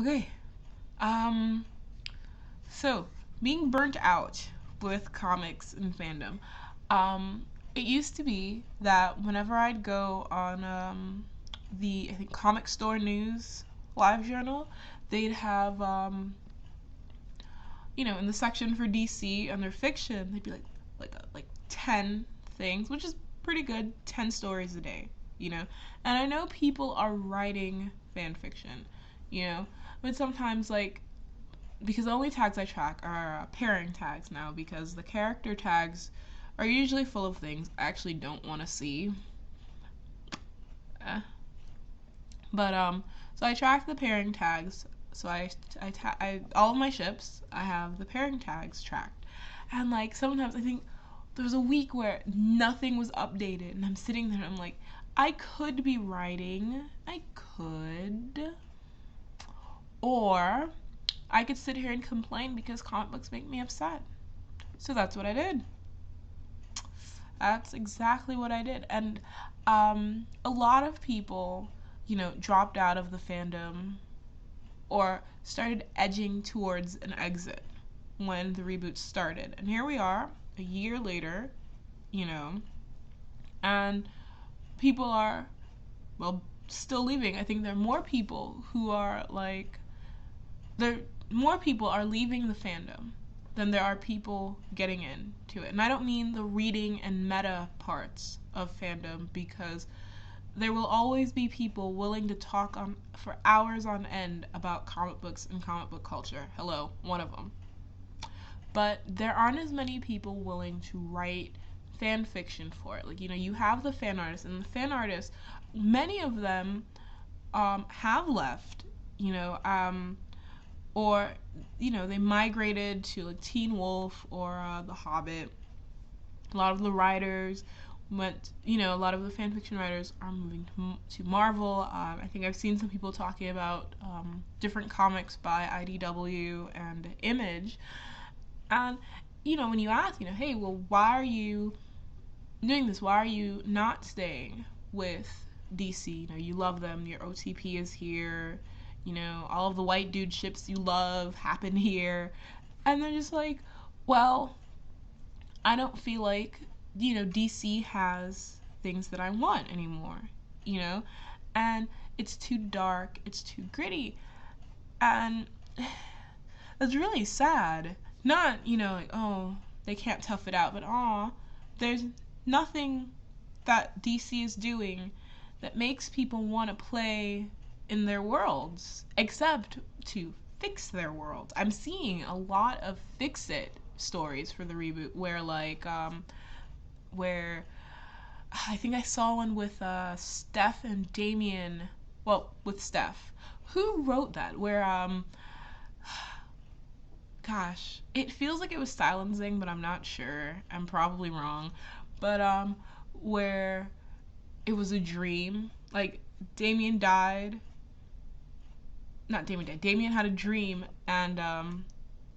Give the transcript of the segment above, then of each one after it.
Okay. Um. So being burnt out with comics and fandom. It used to be that whenever I'd go on the I think comic store news live journal, they'd have in the section for DC under fiction, they'd be like 10 things, which is pretty good, 10 stories a day, you know. And I know people are writing fan fiction, you know, but sometimes because the only tags I track are pairing tags now because the character tags are usually full of things I actually don't want to see. Eh. But so I track the pairing tags. So I all of my ships I have the pairing tags tracked, and sometimes I think there was a week where nothing was updated, and I'm sitting there and I'm like, I could be writing, I could, or I could sit here and complain because comic books make me upset. So that's what I did. That's exactly what I did. And a lot of people, dropped out of the fandom or started edging towards an exit when the reboot started. And here we are, a year later, you know, and people are, well, still leaving. I think there are more people who are there more people are leaving the fandom than there are people getting into it. And I don't mean the reading and meta parts of fandom because there will always be people willing to talk on for hours on end about comic books and comic book culture. Hello, one of them. But there aren't as many people willing to write fan fiction for it. You have the fan artists, and the fan artists, many of them have left, or they migrated to Teen Wolf or The Hobbit. A lot of the writers went, a lot of the fan fiction writers are moving to Marvel. I think I've seen some people talking about different comics by IDW and Image. And, when you ask, hey, well, why are you doing this? Why are you not staying with DC? You love them. Your OTP is here. All of the white dude ships you love happen here. And they're just like, well, I don't feel like, DC has things that I want anymore, And it's too dark, it's too gritty. And it's really sad. Not, oh, they can't tough it out, but there's nothing that DC is doing that makes people want to play in their worlds, except to fix their worlds. I'm seeing a lot of fix it stories for the reboot where I think I saw one with Steph and Damien. Well, with Steph. Who wrote that? Where gosh, it feels like it was silencing, but I'm not sure. I'm probably wrong. But where it was a dream. Damien died. Not Damien died. Damien had a dream, and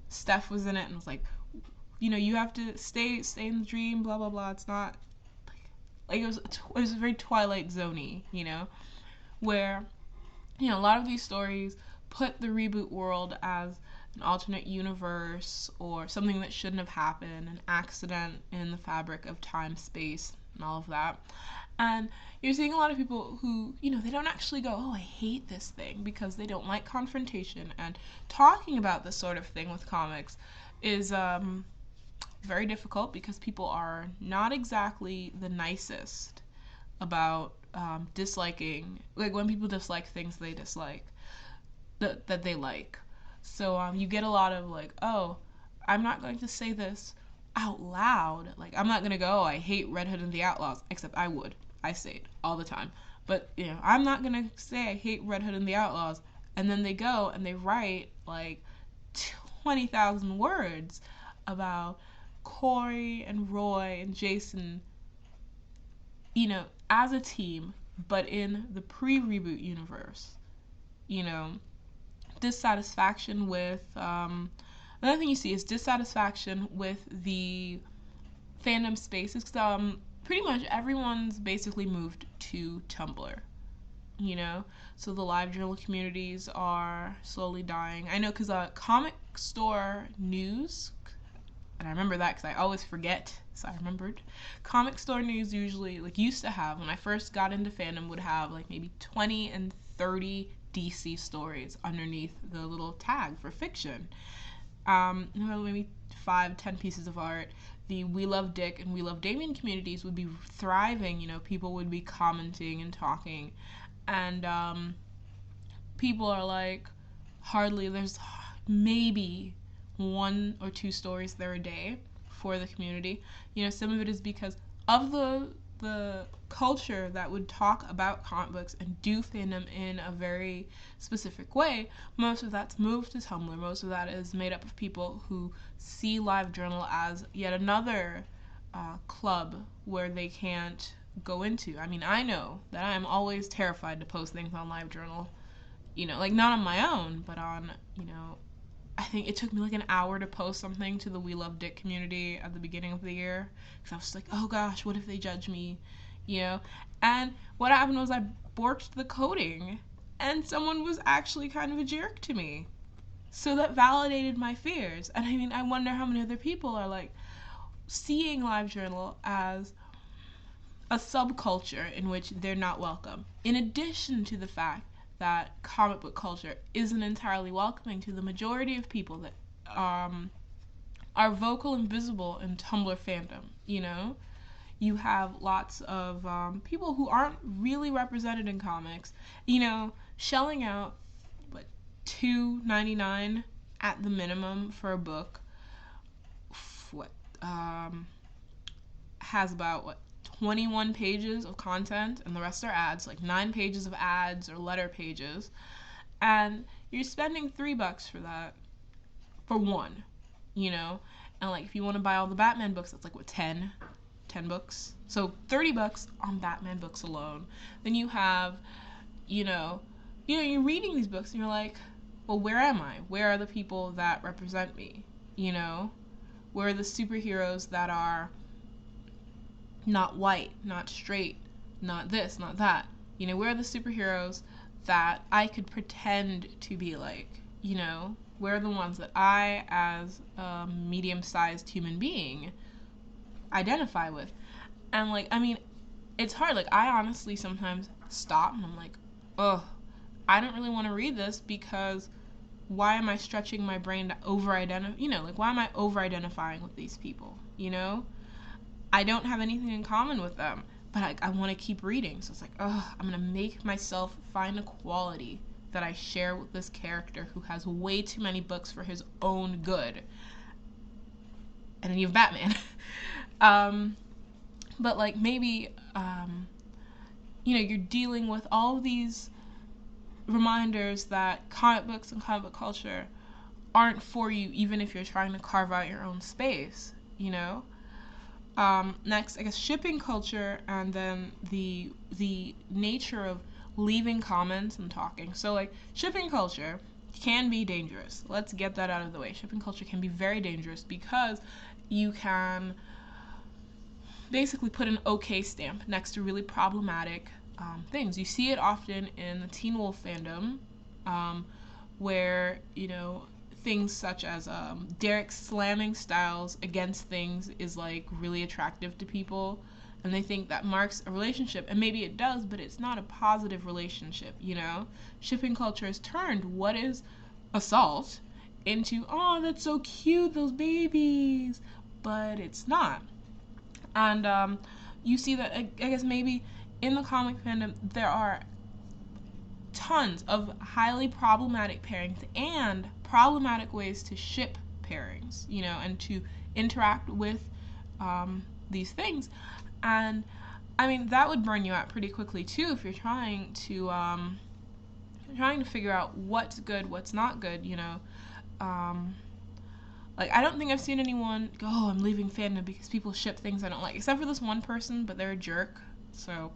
Steph was in it, and was like, you have to stay in the dream. Blah blah blah. It's not it was very Twilight Zone-y, where a lot of these stories put the reboot world as an alternate universe or something that shouldn't have happened, an accident in the fabric of time, space, and all of that. And you're seeing a lot of people who, they don't actually go, oh, I hate this thing, because they don't like confrontation. And talking about this sort of thing with comics is very difficult because people are not exactly the nicest about disliking, when people dislike things they dislike, that they like. So you get a lot of oh, I'm not going to say this out loud. I'm not going to go, oh, I hate Red Hood and the Outlaws, except I would. I say it all the time. But, I'm not going to say I hate Red Hood and the Outlaws. And then they go and they write 20,000 words about Corey and Roy and Jason, as a team, but in the pre-reboot universe. Dissatisfaction with another thing you see is dissatisfaction with the fandom spaces. Pretty much everyone's basically moved to Tumblr. you know? So the live journal communities are slowly dying. I know because comic store news, and I remember that because I always forget, so I remembered. Comic store news usually, like, used to have, when I first got into fandom, would have like maybe 20 and 30 DC stories underneath the little tag for fiction. Maybe 5-10 pieces of art. The We Love Dick and We Love Damien communities would be thriving. People would be commenting and talking, and people are like, there's maybe 1 or 2 stories there a day for the community. Some of it is because of the culture that would talk about comic books and do fandom in a very specific way. Most of that's moved to Tumblr. Most of that is made up of people who see LiveJournal as yet another club where they can't go into. I mean, I know that I am always terrified to post things on LiveJournal, like not on my own, but on, I think it took me like an hour to post something to the We Love Dick community at the beginning of the year, because I was like, oh gosh, what if they judge me, And what happened was I borked the coding, and someone was actually kind of a jerk to me. So that validated my fears. And I mean, I wonder how many other people are like seeing LiveJournal as a subculture in which they're not welcome. In addition to the fact that comic book culture isn't entirely welcoming to the majority of people that are vocal and visible in Tumblr fandom. You have lots of people who aren't really represented in comics, shelling out $2.99 at the minimum for a book. Has about 21 pages of content, and the rest are ads, like 9 pages of ads or letter pages, and you're spending $3 for that, for one, and like if you want to buy all the Batman books, that's like 10 books, so $30 on Batman books alone. Then you have, you're reading these books and you're like, well, where am I? Where are the people that represent me? Where are the superheroes that are not white, not straight, not this, not that? Where are the superheroes that I could pretend to be like? Where are the ones that I, as a medium-sized human being, identify with? And like, I mean, it's hard. Like, I honestly sometimes stop and I'm like, ugh, I don't really want to read this, because why am I stretching my brain to over-identify? Like, why am I over-identifying with these people? I don't have anything in common with them, but I want to keep reading. So it's like, I'm going to make myself find a quality that I share with this character who has way too many books for his own good. And then you have Batman. But like, maybe, you're dealing with all of these reminders that comic books and comic book culture aren't for you, even if you're trying to carve out your own space, Next, I guess, shipping culture, and then the nature of leaving comments and talking. So, like, shipping culture can be dangerous. Let's get that out of the way. Shipping culture can be very dangerous because you can basically put an okay stamp next to really problematic things. You see it often in the Teen Wolf fandom, where, things such as Derek slamming Styles against things is like really attractive to people, and they think that marks a relationship, and maybe it does, but it's not a positive relationship. Shipping culture has turned what is assault into, oh, that's so cute, those babies, but it's not. And you see that, I guess, maybe in the comic fandom there are tons of highly problematic pairings and problematic ways to ship pairings, and to interact with these things. And I mean, that would burn you out pretty quickly too if you're trying to figure out what's good, what's not good. Like, I don't think I've seen anyone go, oh, I'm leaving fandom because people ship things I don't like, except for this one person, but they're a jerk, so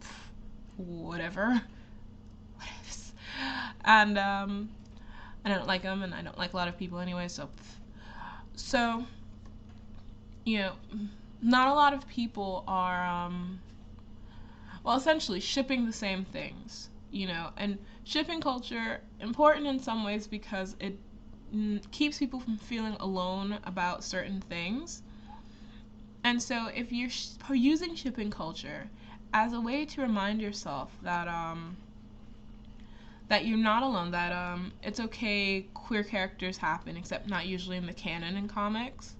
whatever. And I don't like them, and I don't like a lot of people anyway, so not a lot of people are essentially shipping the same things, And shipping culture, important in some ways because it keeps people from feeling alone about certain things. And so if you're using shipping culture as a way to remind yourself that you're not alone, that it's okay, queer characters happen, except not usually in the canon in comics,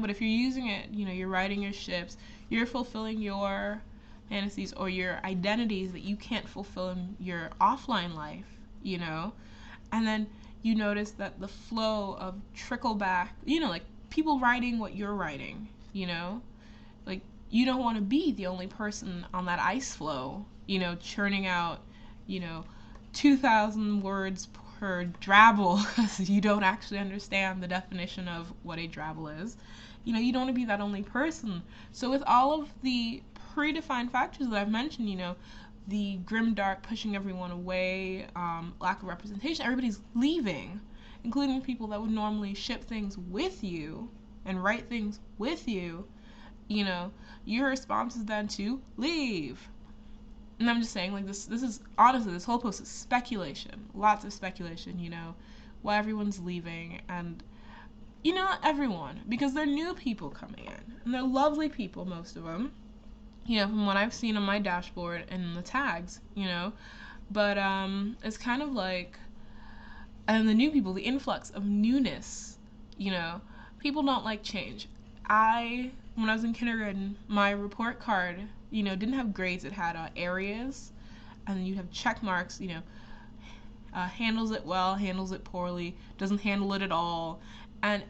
but if you're using it, you're writing your ships, you're fulfilling your fantasies or your identities that you can't fulfill in your offline life, and then you notice that the flow of trickle back, like people writing what you're writing, like you don't want to be the only person on that ice flow, churning out, 2,000 words per drabble because you don't actually understand the definition of what a drabble is. You don't want to be that only person. So with all of the predefined factors that I've mentioned, the grimdark pushing everyone away, lack of representation, everybody's leaving, including people that would normally ship things with you and write things with you, your response is then to leave. And I'm just saying, like, this is, honestly, this whole post is speculation. Lots of speculation, why everyone's leaving. And, not everyone, because they're new people coming in. And they're lovely people, most of them, from what I've seen on my dashboard and the tags, But it's kind of like, and the new people, the influx of newness, people don't like change. When I was in kindergarten, my report card, didn't have grades. It had areas, and then you have check marks, handles it well, handles it poorly, doesn't handle it at all. And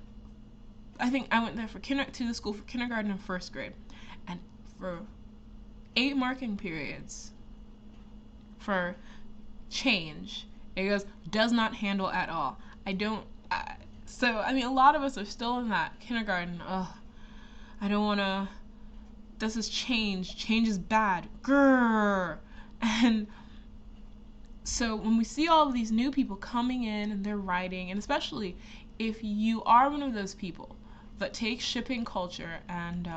I think I went there to the school for kindergarten and first grade. And for 8 marking periods for change, it goes, does not handle at all. A lot of us are still in that kindergarten, I don't want to, this is change is bad, grrr. And so when we see all of these new people coming in and they're writing, and especially if you are one of those people that takes shipping culture and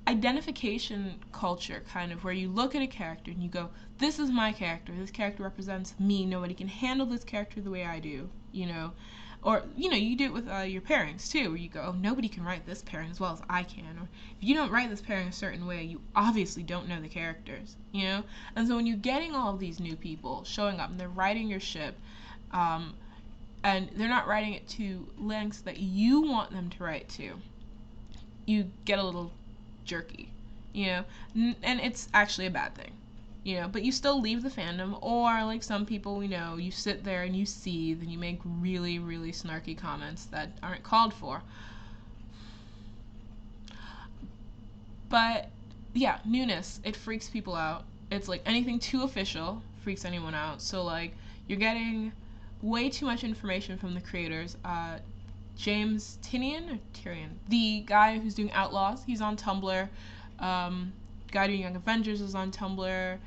identification culture, kind of, where you look at a character and you go, this is my character, this character represents me, nobody can handle this character the way I do, Or, you do it with your pairings, too, where you go, oh, nobody can write this pairing as well as I can. Or if you don't write this pairing a certain way, you obviously don't know the characters, And so when you're getting all of these new people showing up and they're writing your ship, and they're not writing it to lengths that you want them to write to, you get a little jerky, and it's actually a bad thing. But you still leave the fandom, or like some people, you sit there and you seethe and you make really, really snarky comments that aren't called for. But yeah, newness, it freaks people out. It's like anything too official freaks anyone out. So like you're getting way too much information from the creators. James Tynion, the guy who's doing Outlaws, he's on Tumblr. Guy doing Young Avengers is on Tumblr.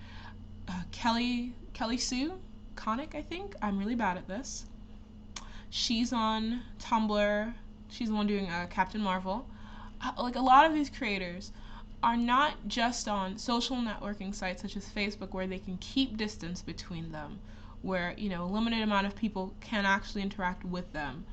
Kelly Sue Connick, I think. I'm really bad at this. She's on Tumblr. She's the one doing Captain Marvel. Like a lot of these creators are not just on social networking sites such as Facebook, where they can keep distance between them, where a limited amount of people can actually interact with them,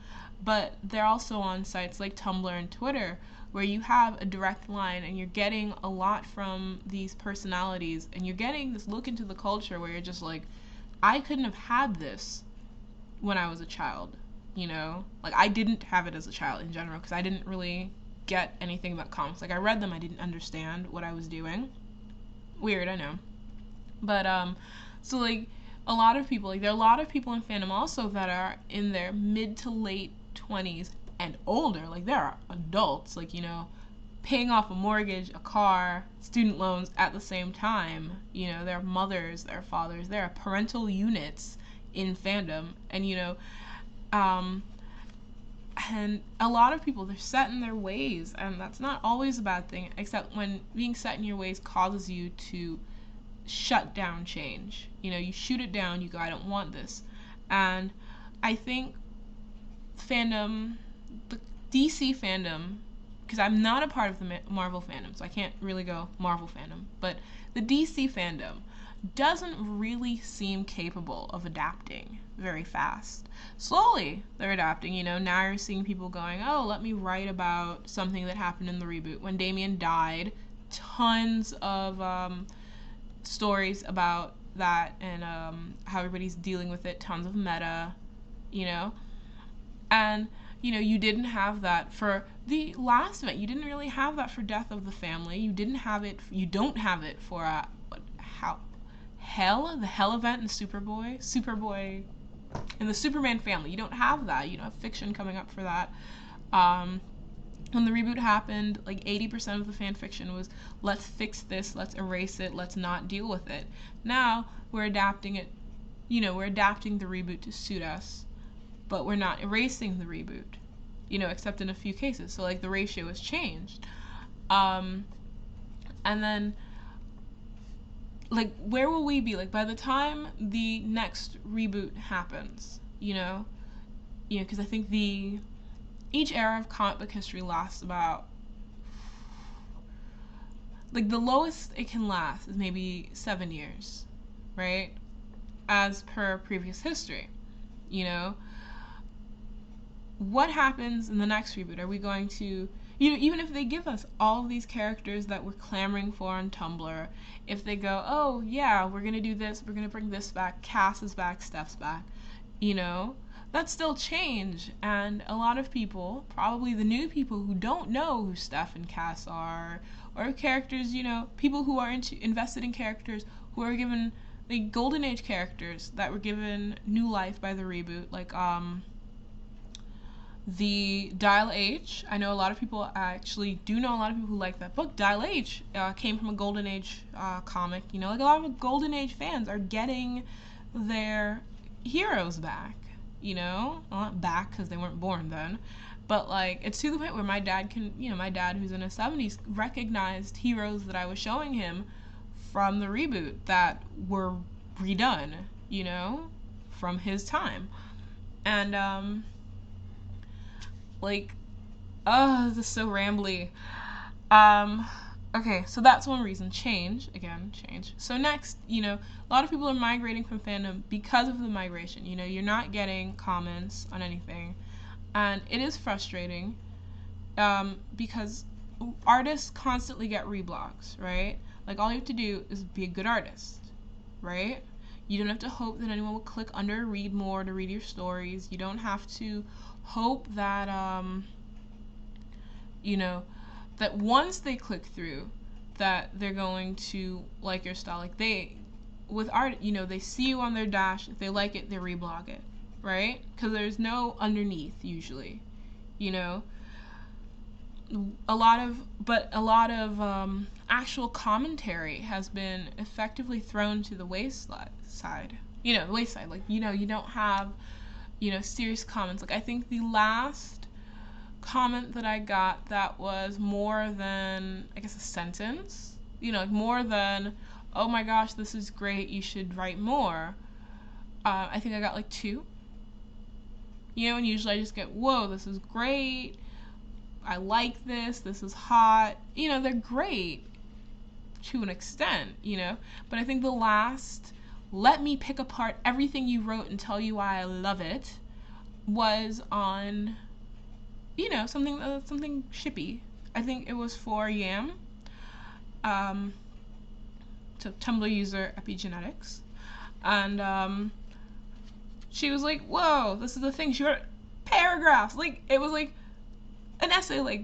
but they're also on sites like Tumblr and Twitter, where you have a direct line and you're getting a lot from these personalities, and you're getting this look into the culture where you're just like, I couldn't have had this when I was a child, Like, I didn't have it as a child in general, because I didn't really get anything about comics. Like, I read them, I didn't understand what I was doing. Weird, I know. But, so, like, a lot of people, like, there are a lot of people in fandom also that are in their mid to late 20s and older. Like, there are adults, like, paying off a mortgage, a car, student loans at the same time. There are mothers, there are fathers, there are parental units in fandom, and and a lot of people, they're set in their ways, and that's not always a bad thing, except when being set in your ways causes you to shut down change. You shoot it down, you go, I don't want this. And I think fandom, the DC fandom, because I'm not a part of the Marvel fandom, so I can't really go Marvel fandom, but the DC fandom doesn't really seem capable of adapting very fast. Slowly, they're adapting. Now you're seeing people going, oh, let me write about something that happened in the reboot. When Damien died, tons of stories about that and how everybody's dealing with it, tons of meta, you know? And, you didn't have that for the last event. You didn't really have that for Death of the Family. You don't have it for, the Hell event in Superboy, in the Superman family. You don't have that. You don't have fiction coming up for that. When the reboot happened, like 80% of the fan fiction was, let's fix this, let's erase it, let's not deal with it. Now, we're adapting it, we're adapting the reboot to suit us, but we're not erasing the reboot, except in a few cases. So, like, the ratio has changed. And then, like, where will we be? Like, by the time the next reboot happens, because I think each era of comic book history lasts about, like, the lowest it can last is maybe 7 years, right? As per previous history, What happens in the next reboot? Are we going to, even if they give us all of these characters that we're clamoring for on Tumblr, if they go, oh, yeah, we're going to do this, we're going to bring this back, Cass is back, Steph's back, that's still change. And a lot of people, probably the new people who don't know who Steph and Cass are, or characters, people who are invested in characters who are given, like, Golden Age characters that were given new life by the reboot, like, the Dial H. I know a lot of people who like that book. Dial H came from a Golden Age comic. Like, a lot of Golden Age fans are getting their heroes back. Well, not back because they weren't born then, but, like, it's to the point where my dad who's in his 70s recognized heroes that I was showing him from the reboot that were redone, from his time. And this is so rambly. Okay, so that's one reason. Change. So next, a lot of people are migrating from fandom because of the migration. You're not getting comments on anything. And it is frustrating because artists constantly get reblogs, right? Like, all you have to do is be a good artist, right? You don't have to hope that anyone will click under read more to read your stories. You don't have to hope that, that once they click through, that they're going to like your style. Like, with art, they see you on their dash. If they like it, they reblog it, right? Because there's no underneath, usually, A lot of actual commentary has been effectively thrown to the wayside. The wayside. Like, you don't have, serious comments. Like, I think the last comment that I got that was more than, I guess, a sentence, more than, oh my gosh, this is great, you should write more. I think I got like 2. And usually I just get, whoa, this is great, I like this is hot. They're great to an extent, but I think the last, let me pick apart everything you wrote and tell you why I love it, was on, something shippy. I think it was for Yam, to Tumblr user Epigenetics, and she was like, whoa, this is the thing. She wrote paragraphs. Like, it was like an essay, like,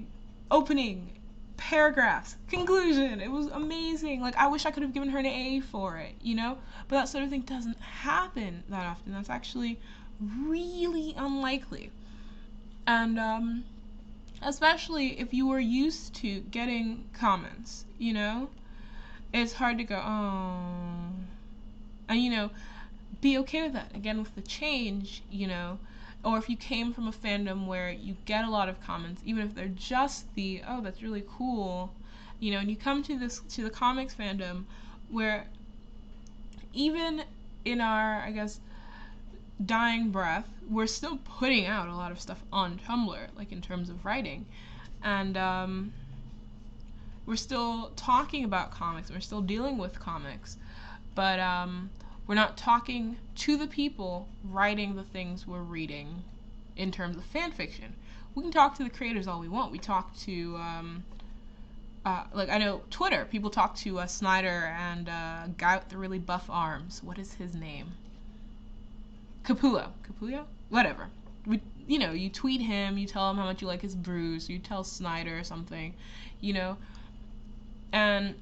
opening, paragraphs, conclusion. It was amazing. Like, I wish I could have given her an A for it, But that sort of thing doesn't happen that often. That's actually really unlikely. And, especially if you were used to getting comments, it's hard to go, oh, and, be okay with that. Again, with the change, or if you came from a fandom where you get a lot of comments, even if they're just oh, that's really cool, and you come to the comics fandom where even in our, I guess, dying breath, we're still putting out a lot of stuff on Tumblr, like, in terms of writing, and we're still talking about comics, we're still dealing with comics, but we're not talking to the people writing the things we're reading in terms of fan fiction. We can talk to the creators all we want. We talk to like, I know Twitter, people talk to Snyder and a guy with the really buff arms. What is his name? Capullo? Whatever. You tweet him, you tell him how much you like his brews, you tell Snyder or something, and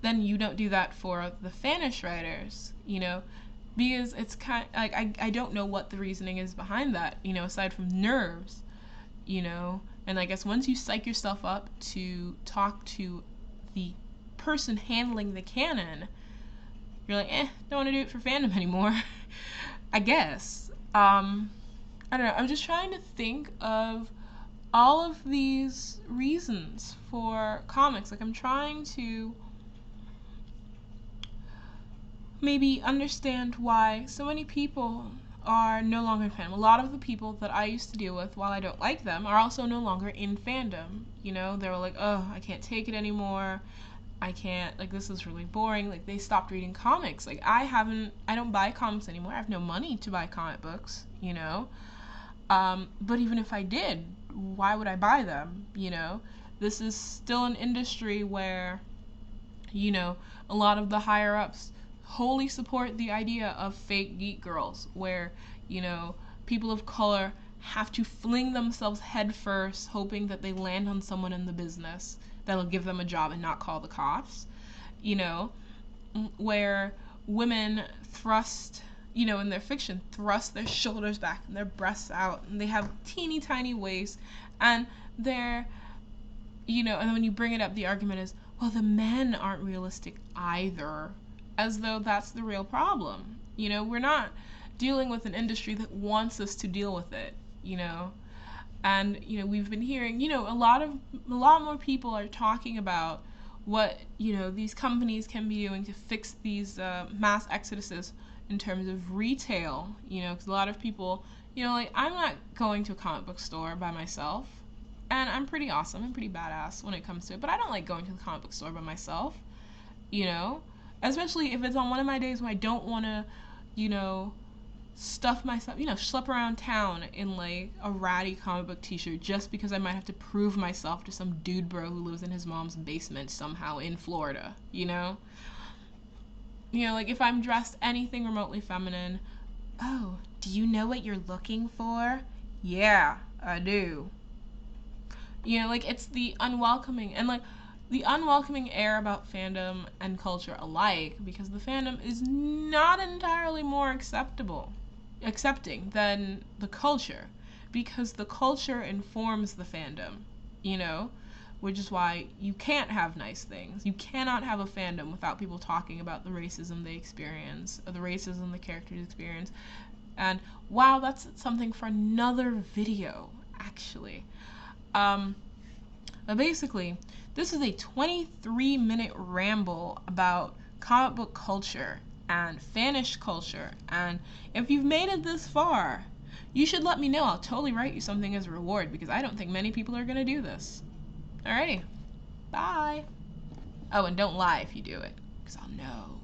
then you don't do that for the fannish writers, because it's kind of, like, I don't know what the reasoning is behind that, aside from nerves, and I guess once you psych yourself up to talk to the person handling the canon, you're like, don't want to do it for fandom anymore. I guess. I don't know. I'm just trying to think of all of these reasons for comics. Like, I'm trying to maybe understand why so many people are no longer in fandom. A lot of the people that I used to deal with, while I don't like them, are also no longer in fandom. They were like, oh, I can't take it anymore. I can't, like, this is really boring. Like, they stopped reading comics. Like, I don't buy comics anymore. I have no money to buy comic books, But even if I did, why would I buy them, This is still an industry where, a lot of the higher-ups wholly support the idea of fake geek girls, where, people of color have to fling themselves headfirst, hoping that they land on someone in the business that'll give them a job and not call the cops, where women thrust, in their fiction, thrust their shoulders back and their breasts out, and they have teeny tiny waists, and they're, and then when you bring it up, the argument is, well, the men aren't realistic either, as though that's the real problem. We're not dealing with an industry that wants us to deal with it, And, we've been hearing, a lot more people are talking about what, these companies can be doing to fix these mass exoduses in terms of retail, because a lot of people, like, I'm not going to a comic book store by myself, and I'm pretty awesome, I'm pretty badass when it comes to it, but I don't like going to the comic book store by myself, especially if it's on one of my days when I don't want to, stuff myself, schlep around town in, like, a ratty comic book t-shirt just because I might have to prove myself to some dude bro who lives in his mom's basement somehow in Florida, like, if I'm dressed anything remotely feminine, oh, do you know what you're looking for? Yeah, I do. Like, it's the unwelcoming, and, like, the unwelcoming air about fandom and culture alike, because the fandom is not entirely more accepting than the culture, because the culture informs the fandom, which is why you can't have nice things. You cannot have a fandom without people talking about the racism they experience, or the racism the characters experience. And wow, that's something for another video, actually. But basically, this is a 23-minute ramble about comic book culture and fannish culture, and if you've made it this far, you should let me know. I'll totally write you something as a reward, because I don't think many people are going to do this. Alrighty. Bye. Oh, and don't lie if you do it, because I'll know.